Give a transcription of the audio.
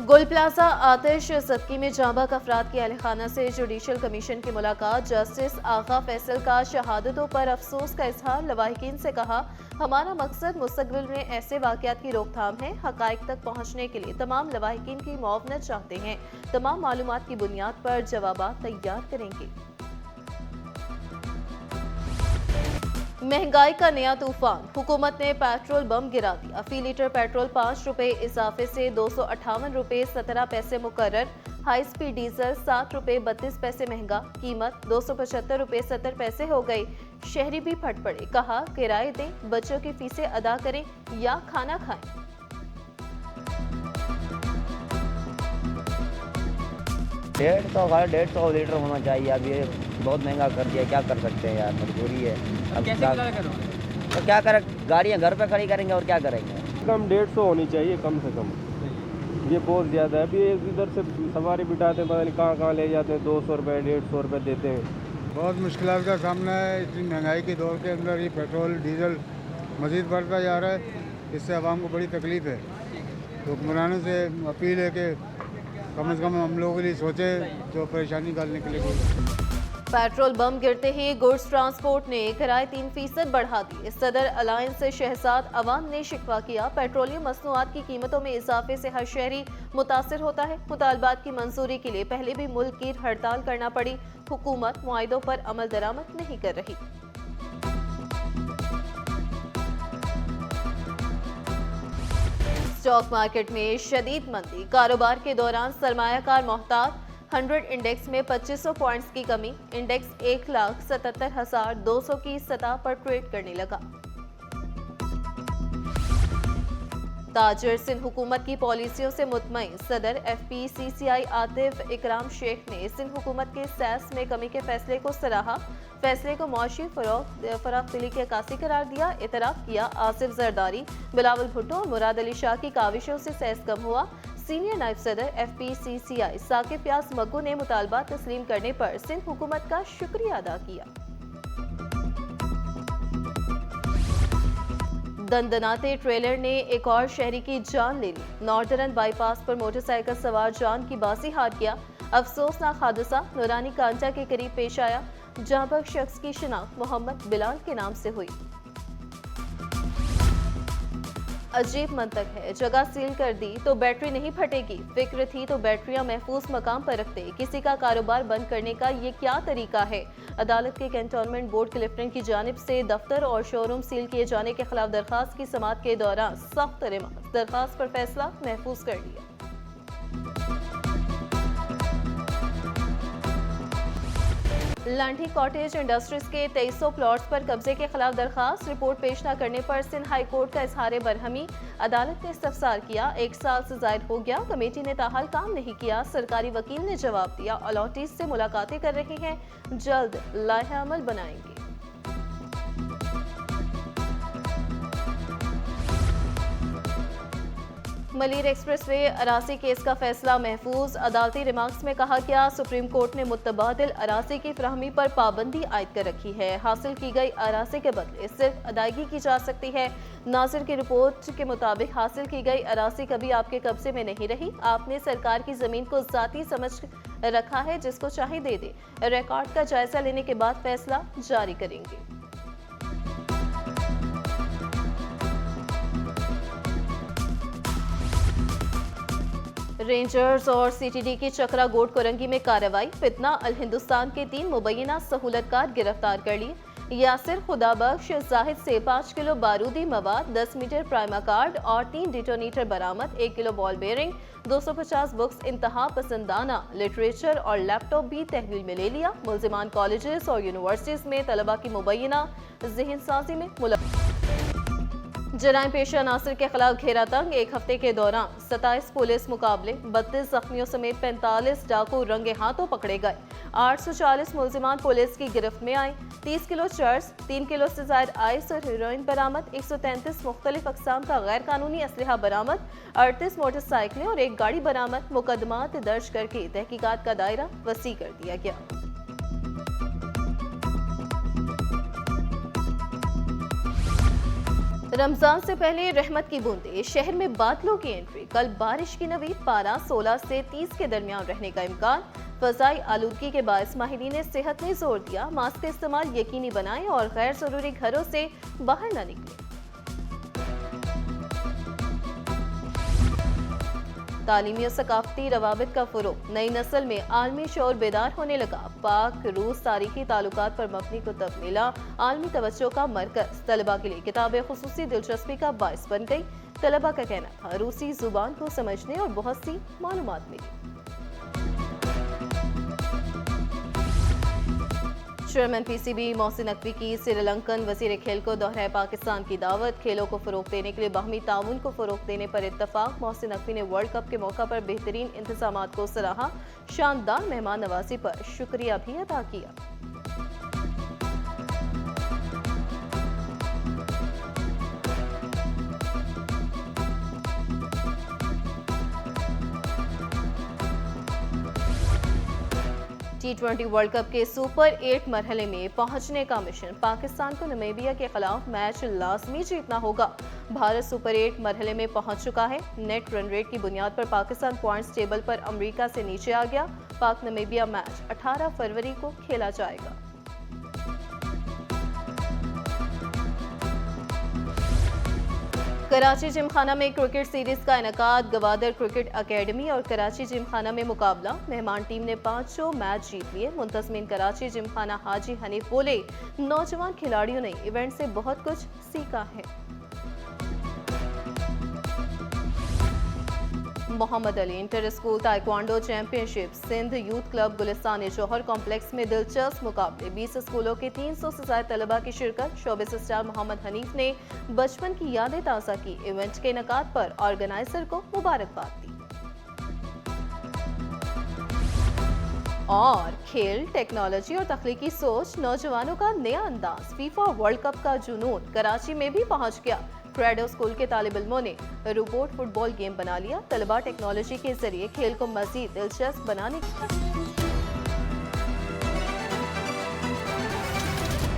गुल प्लाजा आतिश सदकी में जांबाग अफराद की अहलखाना से जुडिशल कमीशन की मुलाकात। जस्टिस आगा फैसल का शहादतों पर अफसोस का इजहार। लवाहिकीन से कहा, हमारा मकसद मुस्तकबिल में ऐसे वाकयात की रोकथाम है। हकाइक तक पहुंचने के लिए तमाम लवाहिकीन की मुआवनत चाहते हैं। तमाम मालूमात की बुनियाद पर जवाबात तैयार करेंगे। महंगाई का नया तूफान, हुकूमत ने पेट्रोल बम गिरा दिया। फी लीटर पेट्रोल 5 रुपए इजाफे से 258 रुपए 17 पैसे मुकर्रर। हाई स्पीड डीजल 7 रुपए 32 पैसे महंगा, कीमत 275 रुपए 70 पैसे हो गई। शहरी भी फट पड़े, कहा किराए दें, बच्चों की फीसें अदा करें या खाना खाएं। 150 लीटर होना चाहिए। अब ये बहुत महंगा कर दिया, क्या कर सकते हैं यार, मजबूरी है। अब कैसे गुजारा करोगे? तो क्या करें, गाड़ियाँ घर पे खड़ी करेंगे और क्या करेंगे। कम 150 होनी चाहिए कम से कम। ये बहुत ज़्यादा है। अभी एक इधर से सवारी बिठाते हैं, पता नहीं कहाँ कहाँ ले जाते हैं, 200 रुपये 150 रुपये देते हैं। बहुत मुश्किलात का सामना है। इतनी महंगाई के दौर के अंदर ये पेट्रोल डीजल मज़ीद बढ़ता जा रहा है। इससे आवाम को बड़ी तकलीफ है। तो हुक्मरानों से अपील है कि कम से कम हम लोगों के लिए सोचें, जो परेशानी निकालने के लिए। पेट्रोल बम गिरते ही गुड्स ट्रांसपोर्ट ने किराए 3% बढ़ा दिए। सदर अलायंस से शहजाद अवान ने शिकवा किया, पेट्रोलियम मसनूआत की कीमतों में इजाफे से हर शहरी मुतासिर होता है। मुतालबात की मंजूरी के लिए पहले भी मुल्क की हड़ताल करना पड़ी। हुकूमत मुआहिदों पर अमल दरामद नहीं कर रही। स्टॉक मार्केट में शदीद मंदी, कारोबार के दौरान सरमायाकार मोहतात। 100 इंडेक्स में 2500 पॉइंट्स की कमी, इंडेक्स 1,77,200 की सतह पर ट्रेड करने लगा। ताजर सिंध हुकूमत की पॉलिसियों से मुतमईन, सदर FPCCI आतिफ इकराम शेख ने सिंध हुकूमत के सेस में कमी के फैसले को सराहा। फैसले को मुआशी फराखदिली की अक्कासी करार दिया। इतराफ किया, आसिफ जरदारी, बिलावल भुट्टो और मुराद अली शाह की काविशों से सेस कम हुआ। सीनियर नायब सदर FPCCI साकिब यास मग्गू ने मुतालबा तस्लीम करने पर सिंध हुकूमत का शुक्रिया अदा किया। दंदनाते ट्रेलर ने एक और शहरी की जान ले ली। नॉर्दर्न बाईपास पर मोटरसाइकिल सवार जान की बाजी हार गया। अफसोसनाक हादसा नूरानी कांटा के करीब पेश आया, जहां पर शख्स की शिनाख्त मोहम्मद बिलाल के नाम से हुई। अजीब मंतक है, जगह सील कर दी तो बैटरी नहीं फटेगी, फिक्र थी तो बैटरियां महफूज मकाम पर रखते। किसी का कारोबार बंद करने का ये क्या तरीका है। अदालत के कैंटोनमेंट बोर्ड के लेफ्टिनेंट की जानिब से दफ्तर और शोरूम सील किए जाने के खिलाफ दरखास्त की समाअत के दौरान सख्त रिमार्क, दरखास्त पर फैसला महफूज कर लिया। लांठी कॉटेज इंडस्ट्रीज के 2300 प्लॉट्स पर कब्जे के खिलाफ दरखास्त, रिपोर्ट पेश न करने पर सिंध हाई कोर्ट का इजहार बरहमी। अदालत ने इस्तफसार किया, 1 साल से जायद हो गया, कमेटी ने ताहाल काम नहीं किया। सरकारी वकील ने जवाब दिया, अलॉटीज से मुलाकातें कर रहे हैं, जल्द लाहे अमल बनाएंगे। मलीर एक्सप्रेसवे अरासी केस का फैसला महफूज। अदालती रिमार्क्स में कहा गया, सुप्रीम कोर्ट ने मुतबादिल अरासी की फ्राहमी पर पाबंदी आयद कर रखी है। हासिल की गई अरासी के बदले सिर्फ अदायगी की जा सकती है। नासिर की रिपोर्ट के मुताबिक हासिल की गई अरासी कभी आपके कब्जे में नहीं रही। आपने सरकार की जमीन को जाती समझ रखा है, जिसको चाहे दे दे। रिकॉर्ड का जायजा लेने के बाद फैसला जारी करेंगे। रेंजर्स और CTD की चक्रा गोट कोरंगी में कार्रवाई। फितना अल हिंदुस्तान के 3 मुबैना सहूलतकार गिरफ्तार कर लिए। यासिर खुदाबख्श जाहिद से 5 किलो बारूदी मवाद, 10 मीटर प्राइमा कार्ड और 3 डिटोनेटर बरामद। 1 किलो बॉल बेयरिंग, 250 बुक्स इंतहा पसंदाना लिटरेचर और लैपटॉप भी तहवील में ले लिया। मुल्जिमान कॉलेजेस और यूनिवर्सिटीज में तलबा की मुबैना ज़हन साजी में जराइम पेशा नासिर के खिलाफ घेरा तंग। 1 हफ्ते के दौरान 27 पुलिस मुकाबले, 32 जख्मियों समेत 45 डाकू रंगे हाथों पकड़े गए। 840 मुल्जिमान पुलिस की गिरफ्त में आए। 30 किलो चर्स, 3 किलो से जायद आइस और हेरोइन बरामद। 133 मुख्तलिफ अक़साम का गैर कानूनी असलहा बरामद। 38 मोटरसाइकिलें और 1 गाड़ी बरामद। मुकदमात दर्ज करके तहकीकात का दायरा वसी कर दिया गया। रमजान से पहले रहमत की बूंदें, शहर में बादलों की एंट्री। कल बारिश की नवीद, पारा 16 से 30 के दरमियान रहने का इम्कान। फजाई आलूदगी के बायस माहिरीन ने सेहत ने जोर दिया, मास्क का इस्तेमाल यकीनी बनाएं और गैर जरूरी घरों से बाहर न निकलें। तालीमी और सकाफती रवाबित का फरोग, नई नस्ल में आलमी शौर बेदार होने लगा। पाक रूस तारीखी ताल्लुकात पर मबनी कुतब मेला आलमी तवज्जो का मरकज। तलबा के लिए किताबें खुसूसी दिलचस्पी का बायस बन गई। तलबा का कहना था रूसी जुबान को समझने और बहुत सी मालूमात मिली। चेयरमैन पीसीबी मोहसिन नकवी की श्रीलंकन वजीर खेल को दोहराए पाकिस्तान की दावत। खेलों को फरोग देने के लिए बाहमी ताउन को फरोग देने पर इत्तफाक। मोहसिन नकवी ने वर्ल्ड कप के मौका पर बेहतरीन इंतजामात को सराहा। शानदार मेहमान नवाजी पर शुक्रिया भी अदा किया। T20 वर्ल्ड कप के सुपर 8 मरहले में पहुंचने का मिशन। पाकिस्तान को नामीबिया के खिलाफ मैच लाजमी जीतना होगा। भारत सुपर 8 मरहले में पहुंच चुका है। नेट रन रेट की बुनियाद पर पाकिस्तान पॉइंट्स टेबल पर अमेरिका से नीचे आ गया। पाक नामीबिया मैच 18 फरवरी को खेला जाएगा। कराची जिमखाना में क्रिकेट सीरीज का इनेकाद। गवादर क्रिकेट अकेडमी और कराची जिमखाना में मुकाबला। मेहमान टीम ने 500 मैच जीत लिए। मुंतजमीन कराची जिमखाना हाजी हनीफ बोले, नौजवान खिलाड़ियों ने इवेंट से बहुत कुछ सीखा है। Mohammad Ali inter school taekwondo championship. Sindh youth club Gulistan Johar complex में दिलचस्प मुकाबले। 20 स्कूलों के 300 से ज्यादा तलबा की शिरकत। शोबिस स्टार मोहम्मद हनीफ ने बचपन की यादें ताज़ा की। इवेंट के इनेकाद पर ऑर्गेनाइजर को मुबारकबाद दी। और खेल, टेक्नोलॉजी और तख्लीकी सोच, नौजवानों का नया अंदाज। फीफा वर्ल्ड कप का जुनून कराची में भी पहुंच गया। क्रेडो स्कूल के तालिब इल्मों ने रोबोट फुटबॉल गेम बना लिया। तलबा टेक्नोलॉजी के जरिए खेल को मजीद दिलचस्प बनाने की